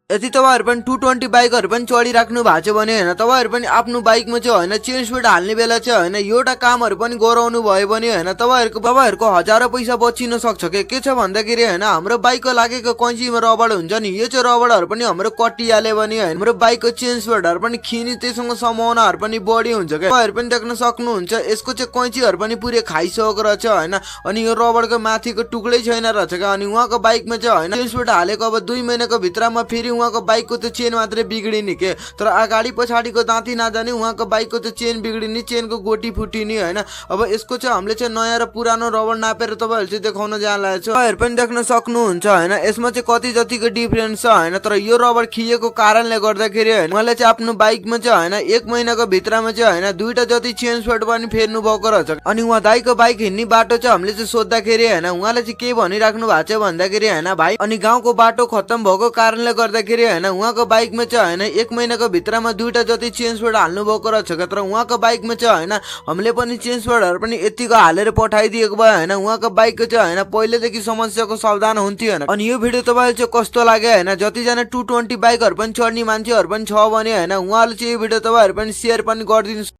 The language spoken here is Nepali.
यदि तपाईँहरू पनि 220 बाइकहरू पनि चढिराख्नु भएको छ भने होइन तपाईँहरू पनि आफ्नो बाइकमा चाहिँ होइन चेन स्पिड हाल्ने बेला चाहिँ होइन एउटा कामहरू पनि गराउनु भयो भने होइन तपाईँहरूको हजारौं पैसा बचिन सक्छ के छ भन्दाखेरि होइन हाम्रो बाइकको लागेको कैँचीमा रबड हुन्छ नि, यो चाहिँ रबडहरू पनि हाम्रो कटिहाल्यो भने होइन हाम्रो बाइकको चेन स्पिडहरू पनि खिने त्यससँग सम्भावनाहरू पनि बढी हुन्छ क्या। तपाईँहरू पनि देख्न सक्नुहुन्छ यसको चाहिँ कैँचीहरू पनि पुरै खाइसकेको रहेछ होइन, अनि यो रबडको माथिको टुक्रै छैन रहेछ क्या। अनि उहाँको बाइकमा चाहिँ होइन चेन स्पिड हालेको अब 2 महिनाको भित्रमा फेरि उहाँको बाइकको त चेन मात्रै बिग्रिने के, तर अगाडि पछाडिको दाँती नजाने उहाँको बाइकको त चेन बिग्रिने, चेनको गोटी फुटिने होइन। अब यसको चाहिँ हामीले चाहिँ नयाँ र पुरानो रबर नापेर तपाईँहरू चाहिँ देखाउन जाँला छ, तपाईँहरू पनि देख्न सक्नुहुन्छ होइन यसमा चाहिँ कति जतिको डिफरेन्स छ होइन। तर यो रबर खिएको कारणले गर्दाखेरि होइन उहाँले चाहिँ आफ्नो बाइकमा चाहिँ होइन 1 महिनाको भित्रमा चाहिँ होइन 2टा जति चेन स्पिड पनि फेर्नु भएको रहेछ। अनि उहाँ दाइको बाइक हिँड्ने बाटो चाहिँ हामीले चाहिँ सोद्धाखेरि होइन उहाँले चाहिँ के भनिराख्नु भएको छ भन्दाखेरि होइन भाइ अनि गाउँको बाटो खत्तम भएको कारणले गर्दाखेरि होइन उहाँको बाइकमा चाहिँ होइन 1 महिनाको भित्रमा 2टा जति चेन स्पिड हाल्नु भएको रहेछ। तर उहाँको बाइकमा चाहिँ होइन हामीले पनि चेन स्पिडहरू पनि यतिको हालेर पठाइदिएको भयो होइन उहाँको बाइकको चाहिँ होइन पहिलेदेखि समस्याको सावधान हुन्थ्यो होइन। अनि यो भिडियो तपाईँले चाहिँ कस्तो लाग्यो होइन, जतिजना 220 बाइकहरू पनि चढ्ने मान्छेहरू पनि छ भने होइन उहाँले चाहिँ यो भिडियो तपाईँहरू पनि सेयर पनि गरिदिनु।